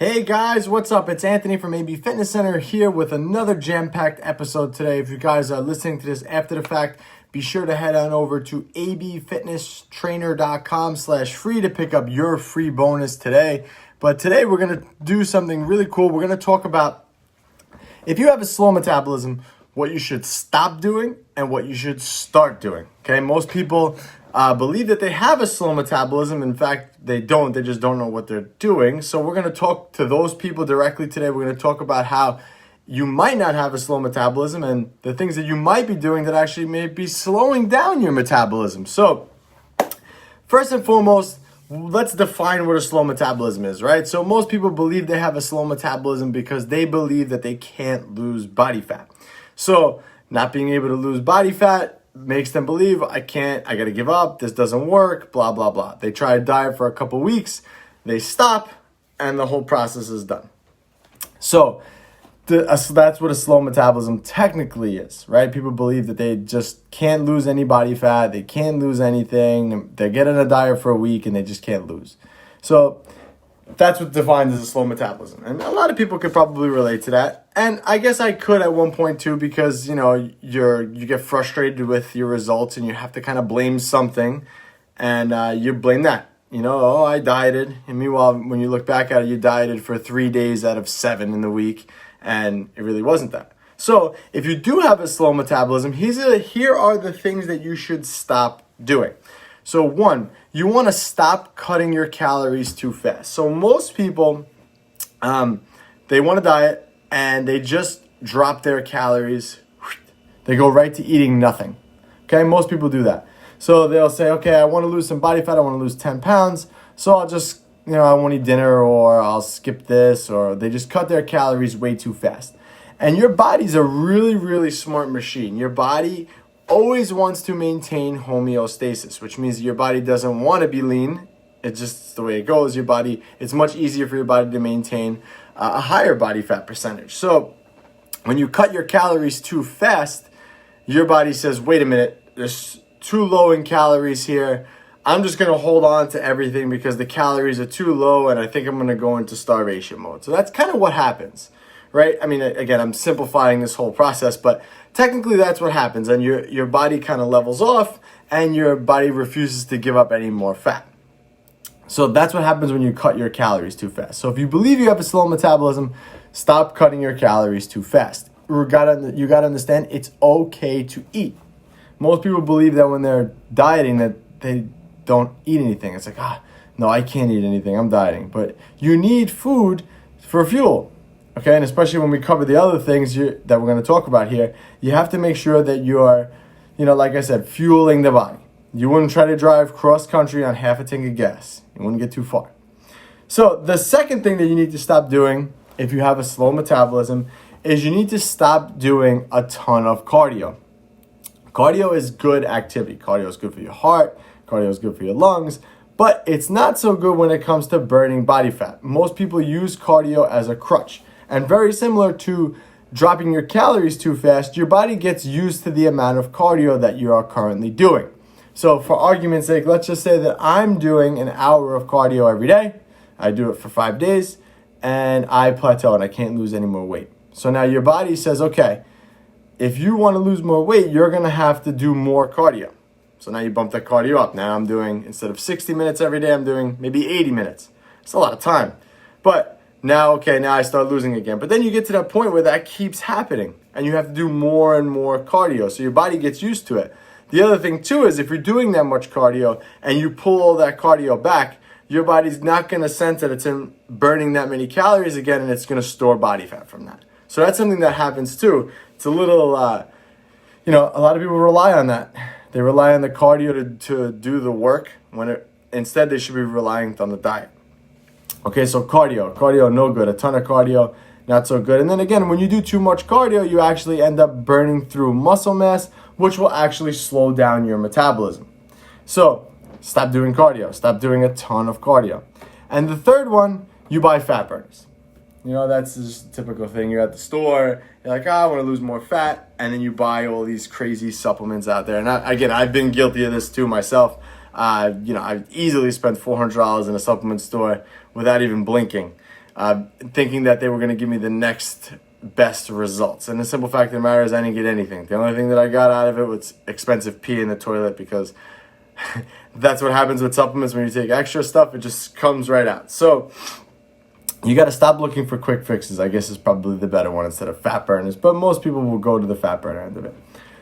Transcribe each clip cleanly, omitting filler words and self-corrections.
Hey guys, what's up? It's Anthony from AB Fitness Center here with another jam-packed episode today. If you guys are listening to this after the fact, be sure to head on over to abfitnesstrainer.com/free to pick up your free bonus today. But today we're going to do something really cool. We're going to talk about if you have a slow metabolism, what you should stop doing and what you should start doing. Okay, most people believe that they have a slow metabolism. In fact, they don't. They just don't know what they're doing. So we're going to talk to those people directly today. We're going to talk about how you might not have a slow metabolism and the things that you might be doing that actually may be slowing down your metabolism. So first and foremost, let's define what a slow metabolism is, right? So most people believe they have a slow metabolism because they believe that they can't lose body fat. So not being able to lose body fat makes them believe, I got to give up, this doesn't work, blah, blah, blah. They try a diet for a couple weeks, they stop, and the whole process is done. So that's what a slow metabolism technically is, right? People believe that they just can't lose any body fat, they can't lose anything, they get on a diet for a week and they just can't lose. So that's what defines as a slow metabolism. And a lot of people could probably relate to that. And I guess I could at one point too, because, you know, you get frustrated with your results and you have to kind of blame something and you blame that. You know, oh, I dieted. And meanwhile, when you look back at it, you dieted for 3 days out of 7 in the week and it really wasn't that. So if you do have a slow metabolism, here are the things that you should stop doing. So 1, you want to stop cutting your calories too fast. So most people, they want to diet and they just drop their calories. They go right to eating nothing. Okay, most people do that. So they'll say, okay, I want to lose some body fat. I want to lose 10 pounds. So I'll just, I won't eat dinner or I'll skip this, or they just cut their calories way too fast. And your body's a really, really smart machine. Your body always wants to maintain homeostasis, which means your body doesn't want to be lean. It's just the way it goes. It's much easier for your body to maintain a higher body fat percentage. So when you cut your calories too fast, your body says, wait a minute, there's too low in calories here. I'm just going to hold on to everything because the calories are too low and I think I'm going to go into starvation mode. So that's kind of what happens, right? I mean, again, I'm simplifying this whole process, but technically that's what happens. And your body kind of levels off and your body refuses to give up any more fat. So that's what happens when you cut your calories too fast. So if you believe you have a slow metabolism, stop cutting your calories too fast. You gotta understand it's okay to eat. Most people believe that when they're dieting that they don't eat anything. It's like, no, I can't eat anything, I'm dieting. But you need food for fuel. Okay, and especially when we cover the other things that we're going to talk about here, you have to make sure that you are, like I said, fueling the body. You wouldn't try to drive cross country on half a tank of gas. You wouldn't get too far. So the second thing that you need to stop doing if you have a slow metabolism is you need to stop doing a ton of cardio. Cardio is good activity. Cardio is good for your heart. Cardio is good for your lungs. But it's not so good when it comes to burning body fat. Most people use cardio as a crutch. And very similar to dropping your calories too fast, your body gets used to the amount of cardio that you are currently doing. So for argument's sake, let's just say that I'm doing an hour of cardio every day. I do it for 5 days and I plateau and I can't lose any more weight. So now your body says, okay, if you want to lose more weight, you're going to have to do more cardio. So now you bump that cardio up. Now I'm doing, instead of 60 minutes every day, I'm doing maybe 80 minutes. It's a lot of time. But now I start losing again. But then you get to that point where that keeps happening and you have to do more and more cardio. So your body gets used to it. The other thing too is if you're doing that much cardio and you pull all that cardio back, your body's not going to sense that it's in burning that many calories again and it's going to store body fat from that. So that's something that happens too. It's a little, a lot of people rely on that. They rely on the cardio to do the work when instead they should be relying on the diet. Okay, so cardio, no good. A ton of cardio, not so good. And then again, when you do too much cardio, you actually end up burning through muscle mass, which will actually slow down your metabolism. So stop doing cardio. Stop doing a ton of cardio. And the third one, you buy fat burners. That's just a typical thing. You're at the store, you're like, I want to lose more fat. And then you buy all these crazy supplements out there. And I've been guilty of this too myself. I've easily spent $400 in a supplement store without even blinking. thinking that they were going to give me the next best results. And the simple fact of the matter is I didn't get anything. The only thing that I got out of it was expensive pee in the toilet, because that's what happens with supplements. When you take extra stuff, it just comes right out. So you got to stop looking for quick fixes, I guess, is probably the better one, instead of fat burners. But most people will go to the fat burner end of it.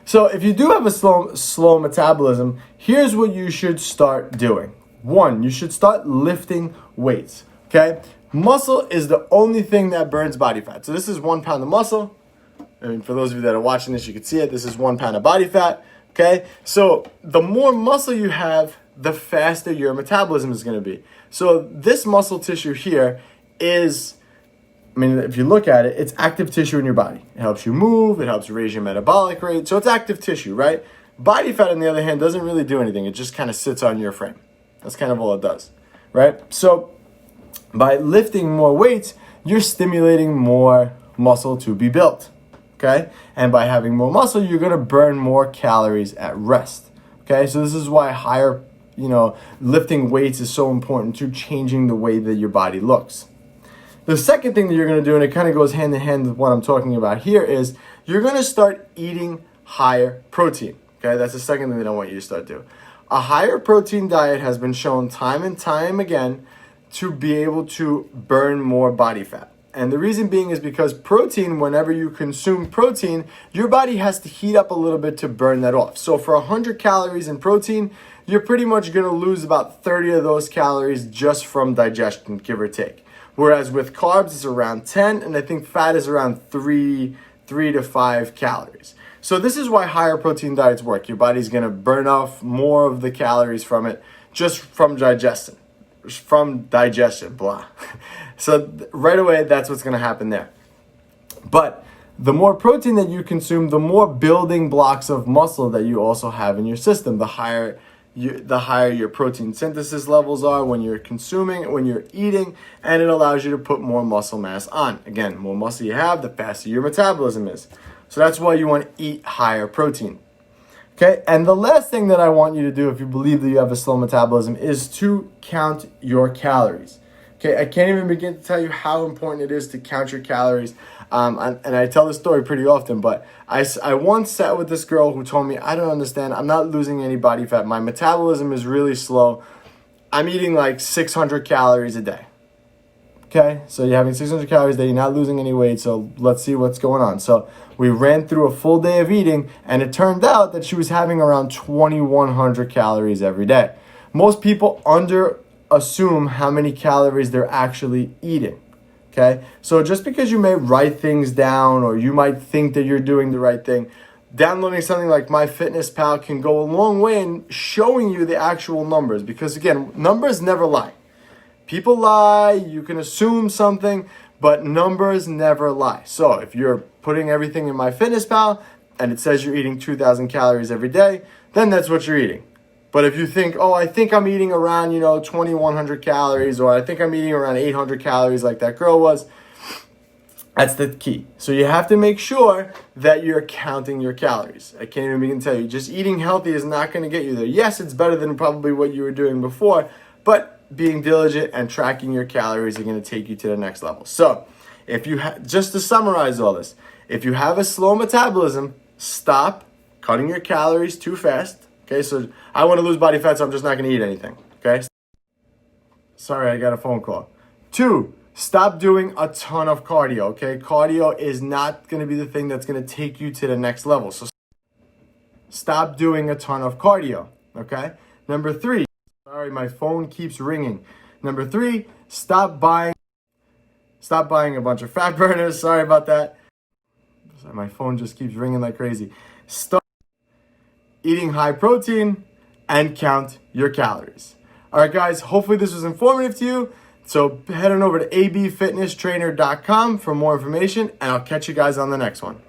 So if you do have a slow metabolism, here's what you should start doing. One, you should start lifting weights, okay? Muscle is the only thing that burns body fat. So this is 1 pound of muscle. And for those of you that are watching this, you can see it. This is 1 pound of body fat, okay? So the more muscle you have, the faster your metabolism is going to be. So this muscle tissue here is, I mean, if you look at it, it's active tissue in your body. It helps you move. It helps raise your metabolic rate. So it's active tissue, right? Body fat, on the other hand, doesn't really do anything. It just kind of sits on your frame. That's kind of all it does, right? So by lifting more weights, you're stimulating more muscle to be built, okay? And by having more muscle, you're going to burn more calories at rest, okay? So this is why higher, lifting weights is so important to changing the way that your body looks. The second thing that you're going to do, and it kind of goes hand in hand with what I'm talking about here, is you're going to start eating higher protein, okay? That's the second thing that I want you to start doing. A higher protein diet has been shown time and time again to be able to burn more body fat. And the reason being is because protein, whenever you consume protein, your body has to heat up a little bit to burn that off. So for 100 calories in protein, you're pretty much going to lose about 30 of those calories just from digestion, give or take. Whereas with carbs, it's around 10, and I think fat is around 3 to 5 calories. So this is why higher protein diets work. Your body's going to burn off more of the calories from it just from digestion. So right away, that's what's going to happen there. But the more protein that you consume, the more building blocks of muscle that you also have in your system. The higher your protein synthesis levels are when you're consuming, when you're eating, and it allows you to put more muscle mass on. Again, more muscle you have, the faster your metabolism is. So that's why you want to eat higher protein. Okay, and the last thing that I want you to do if you believe that you have a slow metabolism is to count your calories. Okay, I can't even begin to tell you how important it is to count your calories. And I tell this story pretty often, but I once sat with this girl who told me, I don't understand, I'm not losing any body fat. My metabolism is really slow. I'm eating like 600 calories a day. Okay, so you're having 600 calories a day, you're not losing any weight, so let's see what's going on. So we ran through a full day of eating, and it turned out that she was having around 2,100 calories every day. Most people assume how many calories they're actually eating. Okay, so just because you may write things down or you might think that you're doing the right thing, downloading something like MyFitnessPal can go a long way in showing you the actual numbers, because again, numbers never lie. People lie, you can assume something, but numbers never lie. So if you're putting everything in MyFitnessPal and it says you're eating 2,000 calories every day, then that's what you're eating. But if you think, oh, I think I'm eating around, 2,100 calories, or I think I'm eating around 800 calories like that girl was, that's the key. So you have to make sure that you're counting your calories. I can't even begin to tell you, just eating healthy is not going to get you there. Yes, it's better than probably what you were doing before, but being diligent and tracking your calories are going to take you to the next level. So if you just to summarize all this, if you have a slow metabolism, stop cutting your calories too fast. Okay, so I want to lose body fat, so I'm just not going to eat anything. Okay. Sorry, I got a phone call. 2, stop doing a ton of cardio. Okay, cardio is not going to be the thing that's going to take you to the next level. So stop doing a ton of cardio. Okay. Number 3. Sorry, my phone keeps ringing. Number 3, stop buying a bunch of fat burners. Sorry about that. My phone just keeps ringing like crazy. Start eating high protein and count your calories. All right, guys, hopefully this was informative to you. So head on over to abfitnesstrainer.com for more information, and I'll catch you guys on the next one.